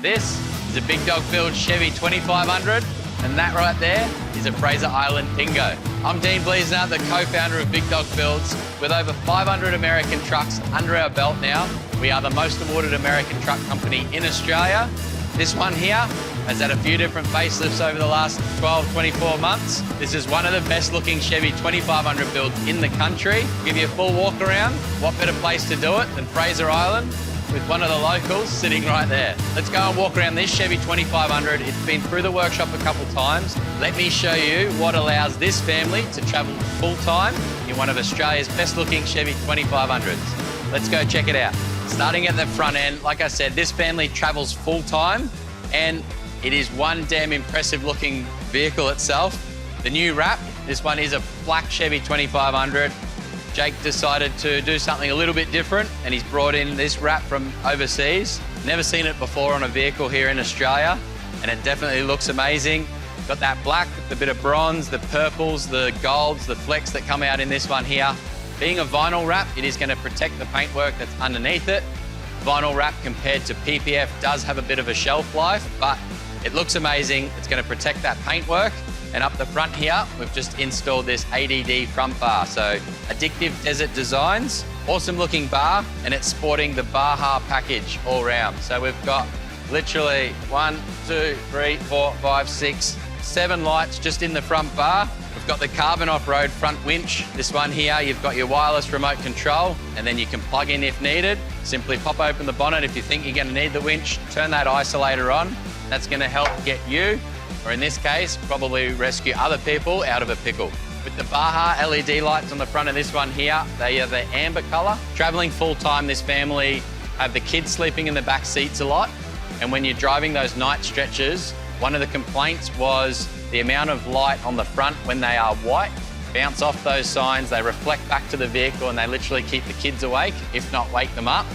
This is a big dog build Chevy 2500, and that right there is a Fraser Island Dingo. I'm Dean Bleasner, the co-founder of Big Dog Builds. With over 500 American trucks under our belt now, we are the most awarded American truck company in Australia. This one here has had a few different facelifts over the last 12, 24 months. This is one of the best looking Chevy 2500 builds in the country. Give you a full walk around. What better place to do it than Fraser Island with one of the locals sitting right there. Let's go and walk around this Chevy 2500. It's been through the workshop a couple times. Let me show you what allows this family to travel full time in one of Australia's best looking Chevy 2500s. Let's go check it out. Starting at the front end, like I said, this family travels full time, and it is one damn impressive looking vehicle itself. The new wrap, this one is a black Chevy 2500. Jake decided to do something a little bit different, and he's brought in this wrap from overseas. Never seen it before on a vehicle here in Australia, and it definitely looks amazing. Got that black, the bit of bronze, the purples, the golds, the flecks that come out in this one here. Being a vinyl wrap, it is going to protect the paintwork that's underneath it. Vinyl wrap compared to PPF does have a bit of a shelf life, but it looks amazing. It's going to protect that paintwork. And up the front here, we've just installed this ADD front bar. So Addictive Desert Designs, awesome looking bar, and it's sporting the Baja package all round. So we've got literally 1, 2, 3, 4, 5, 6, 7 lights just in the front bar. We've got the carbon off-road front winch. This one here, you've got your wireless remote control, and then you can plug in if needed. Simply pop open the bonnet if you think you're going to need the winch, turn that isolator on. That's going to help get you, or in this case, probably rescue other people out of a pickle. With the Baja LED lights on the front of this one here, they are the amber color. Traveling full time, this family have the kids sleeping in the back seats a lot. And when you're driving those night stretches, one of the complaints was the amount of light on the front when they are white. Bounce off those signs, they reflect back to the vehicle, and they literally keep the kids awake, if not wake them up.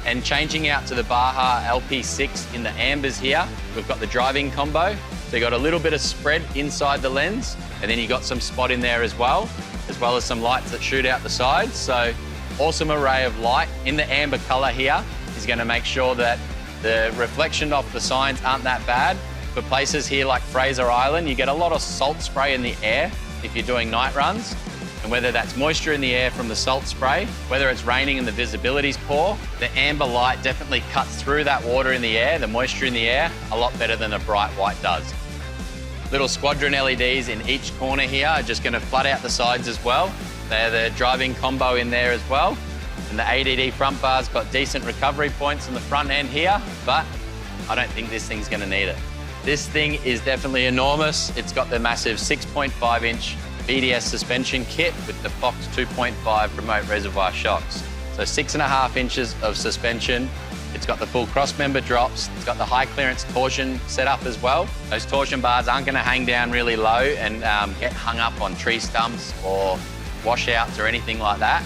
And changing out to the Baja LP6 in the ambers here, we've got the driving combo. So you've got a little bit of spread inside the lens, and then you've got some spot in there as well as some lights that shoot out the sides. So awesome array of light in the amber color here is going to make sure that the reflection off the signs aren't that bad. For places here like Fraser Island, you get a lot of salt spray in the air if you're doing night runs. And whether that's moisture in the air from the salt spray, whether it's raining and the visibility's poor, the amber light definitely cuts through that water in the air, the moisture in the air, a lot better than a bright white does. Little Squadron LEDs in each corner here are just going to flood out the sides as well. They're the driving combo in there as well. And the ADD front bar's got decent recovery points on the front end here, but I don't think this thing's going to need it. This thing is definitely enormous. It's got the massive 6.5-inch BDS suspension kit with the Fox 2.5 remote reservoir shocks. So 6.5 inches of suspension. It's got the full cross-member drops. It's got the high clearance torsion setup as well. Those torsion bars aren't going to hang down really low and get hung up on tree stumps or washouts or anything like that.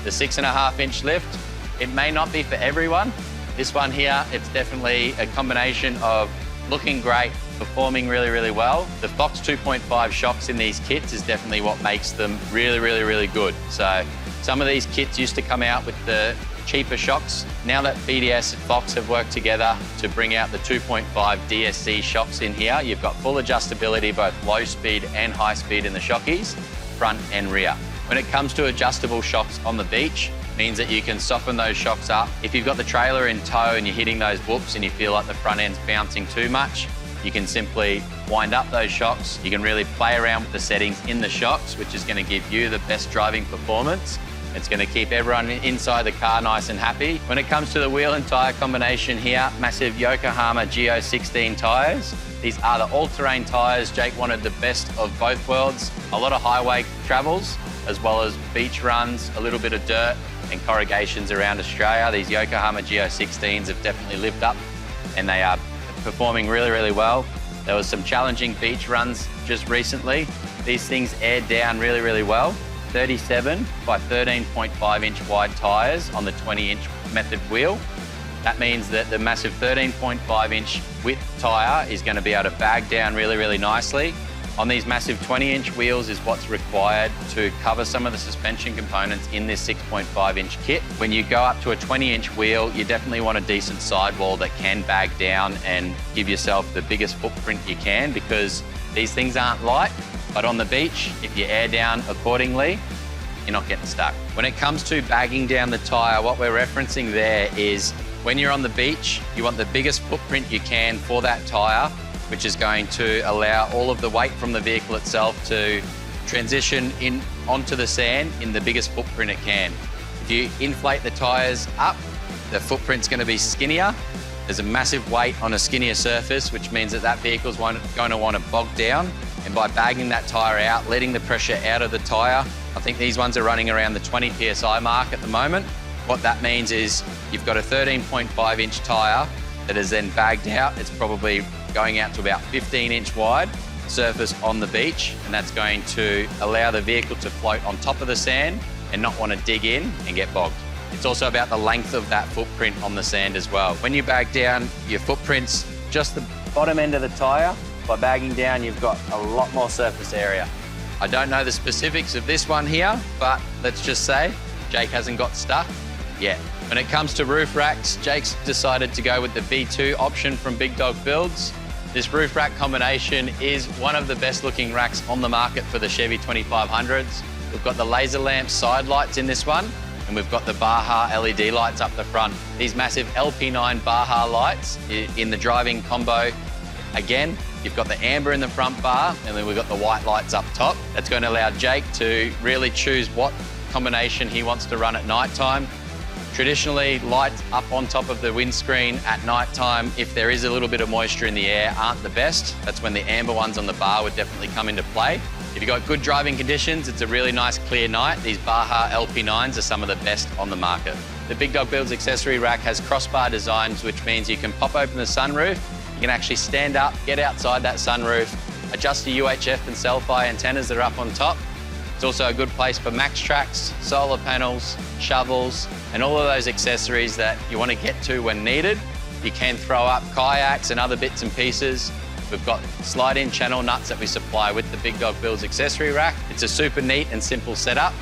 The 6.5-inch lift, it may not be for everyone. This one here, it's definitely a combination of looking great, performing really, really well. The Fox 2.5 shocks in these kits is definitely what makes them really, really, really good. So some of these kits used to come out with the cheaper shocks. Now that BDS and Fox have worked together to bring out the 2.5 DSC shocks in here, you've got full adjustability, both low speed and high speed in the shockies, front and rear. When it comes to adjustable shocks on the beach, means that you can soften those shocks up. If you've got the trailer in tow and you're hitting those whoops and you feel like the front end's bouncing too much, you can simply wind up those shocks. You can really play around with the settings in the shocks, which is going to give you the best driving performance. It's going to keep everyone inside the car nice and happy. When it comes to the wheel and tyre combination here, massive Yokohama Geo16 tyres. These are the all-terrain tyres. Jake wanted the best of both worlds. A lot of highway travels, as well as beach runs, a little bit of dirt and corrugations around Australia. These Yokohama Geo16s have definitely lived up, and they are performing really, really well. There was some challenging beach runs just recently. These things aired down really, really well. 37 by 13.5 inch wide tyres on the 20 inch method wheel. That means that the massive 13.5 inch width tyre is going to be able to bag down really, really nicely. On these massive 20-inch wheels is what's required to cover some of the suspension components in this 6.5-inch kit. When you go up to a 20-inch wheel, you definitely want a decent sidewall that can bag down and give yourself the biggest footprint you can, because these things aren't light, but on the beach, if you air down accordingly, you're not getting stuck. When it comes to bagging down the tyre, what we're referencing there is when you're on the beach, you want the biggest footprint you can for that tyre, which is going to allow all of the weight from the vehicle itself to transition in onto the sand in the biggest footprint it can. If you inflate the tyres up, the footprint's going to be skinnier. There's a massive weight on a skinnier surface, which means that vehicle's going to want to bog down. And by bagging that tyre out, letting the pressure out of the tyre, I think these ones are running around the 20 PSI mark at the moment. What that means is you've got a 13.5-inch tyre that is then bagged out. It's probably going out to about 15-inch wide surface on the beach, and that's going to allow the vehicle to float on top of the sand and not want to dig in and get bogged. It's also about the length of that footprint on the sand as well. When you bag down, your footprint's just the bottom end of the tyre. By bagging down, you've got a lot more surface area. I don't know the specifics of this one here, but let's just say Jake hasn't got stuck yet. When it comes to roof racks, Jake's decided to go with the V2 option from Big Dog Builds. This roof rack combination is one of the best looking racks on the market for the Chevy 2500s. We've got the laser lamp side lights in this one, and we've got the Baja LED lights up the front. These massive LP9 Baja lights in the driving combo. Again, you've got the amber in the front bar, and then we've got the white lights up top. That's going to allow Jake to really choose what combination he wants to run at night time. Traditionally, lights up on top of the windscreen at night time, if there is a little bit of moisture in the air, aren't the best. That's when the amber ones on the bar would definitely come into play. If you've got good driving conditions, it's a really nice clear night. These Baja LP9s are some of the best on the market. The Big Dog Builds accessory rack has crossbar designs, which means you can pop open the sunroof, you can actually stand up, get outside that sunroof, adjust your UHF and self-eye antennas that are up on top. It's also a good place for max tracks, solar panels, shovels, and all of those accessories that you want to get to when needed. You can throw up kayaks and other bits and pieces. We've got slide-in channel nuts that we supply with the Big Dog Builds accessory rack. It's a super neat and simple setup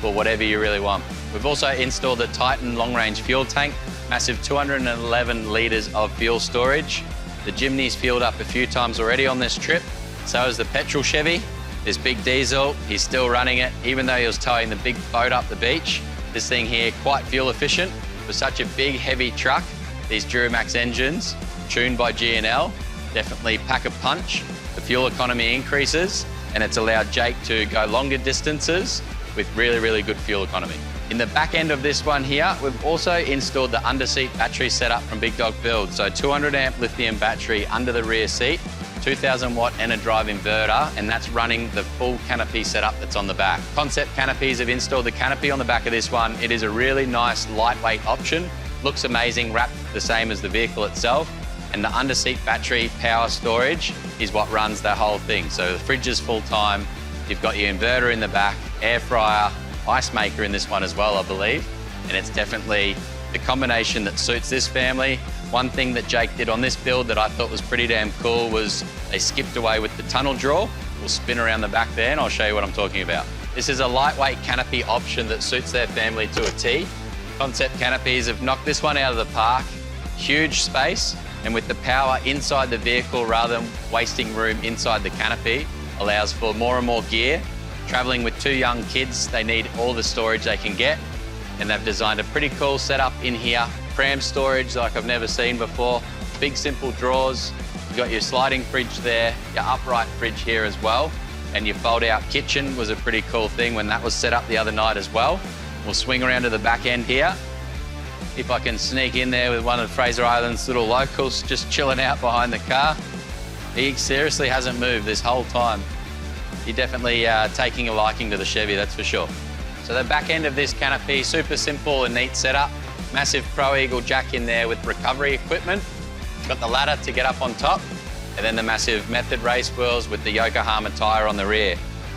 for whatever you really want. We've also installed the Titan long-range fuel tank, massive 211 litres of fuel storage. The Jimny's fueled up a few times already on this trip. So is the petrol Chevy. This big diesel, he's still running it, even though he was towing the big boat up the beach. This thing here, quite fuel efficient. For such a big, heavy truck, these Duramax engines, tuned by G&L, definitely pack a punch. The fuel economy increases, and it's allowed Jake to go longer distances with really, really good fuel economy. In the back end of this one here, we've also installed the under-seat battery setup from Big Dog Build. So 200 amp lithium battery under the rear seat, 2000 watt Drive inverter, and that's running the full canopy setup that's on the back. Concept Canopies have installed the canopy on the back of this one. It is a really nice lightweight option. Looks amazing, wrapped the same as the vehicle itself. And the under-seat battery power storage is what runs the whole thing. So the fridge is full time. You've got your inverter in the back, air fryer, ice maker in this one as well, I believe. And it's definitely the combination that suits this family. One thing that Jake did on this build that I thought was pretty damn cool was they skipped away with the tunnel draw. We'll spin around the back there and I'll show you what I'm talking about. This is a lightweight canopy option that suits their family to a T. Concept Canopies have knocked this one out of the park. Huge space, and with the power inside the vehicle rather than wasting room inside the canopy, allows for more and more gear. Traveling with two young kids, they need all the storage they can get, and they've designed a pretty cool setup in here. Pram storage like I've never seen before. Big simple drawers. You've got your sliding fridge there, your upright fridge here as well, and your fold out kitchen was a pretty cool thing when that was set up the other night as well. We'll swing around to the back end here. If I can sneak in there with one of Fraser Island's little locals just chilling out behind the car. He seriously hasn't moved this whole time. You're definitely taking a liking to the Chevy, that's for sure. So the back end of this canopy, super simple and neat setup. Massive Pro Eagle jack in there with recovery equipment. Got the ladder to get up on top, and then the massive Method race wheels with the Yokohama tyre on the rear.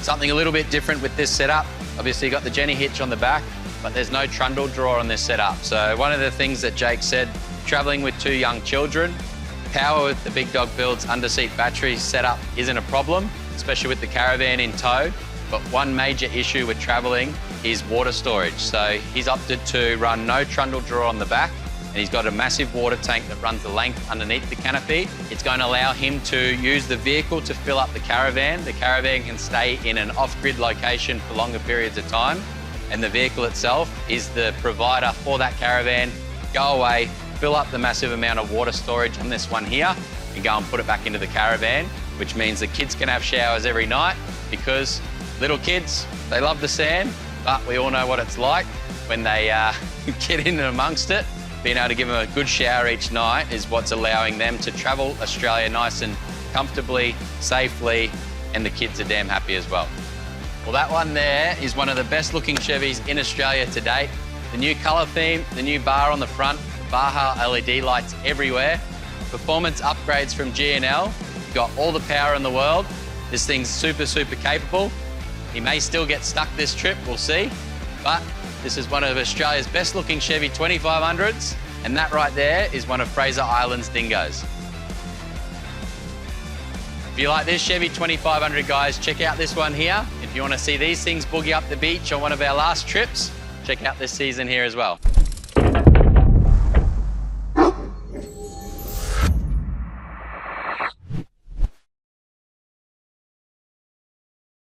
Something a little bit different with this setup. Obviously you got the Jenny Hitch on the back, but there's no trundle drawer on this setup. So one of the things that Jake said, traveling with two young children, power with the Big Dog Builds under-seat battery setup isn't a problem. especially with the caravan in tow. But one major issue with traveling is water storage. So he's opted to run no trundle drawer on the back, and he's got a massive water tank that runs the length underneath the canopy. It's going to allow him to use the vehicle to fill up the caravan. The caravan can stay in an off-grid location for longer periods of time, and the vehicle itself is the provider for that caravan. Go away, fill up the massive amount of water storage on this one here, and go and put it back into the caravan, which means the kids can have showers every night, because little kids, they love the sand, but we all know what it's like when they get in amongst it. Being able to give them a good shower each night is what's allowing them to travel Australia nice and comfortably, safely, and the kids are damn happy as well. Well, that one there is one of the best looking Chevys in Australia to date. The new colour theme, the new bar on the front, Baja LED lights everywhere, performance upgrades from G&L. You've got all the power in the world. This thing's super, super capable. He may still get stuck this trip, we'll see, but this is one of Australia's best looking Chevy 2500s, and that right there is one of Fraser Island's dingoes. If you like this Chevy 2500, guys, check out this one here. If you want to see these things boogie up the beach on one of our last trips, check out this season here as well.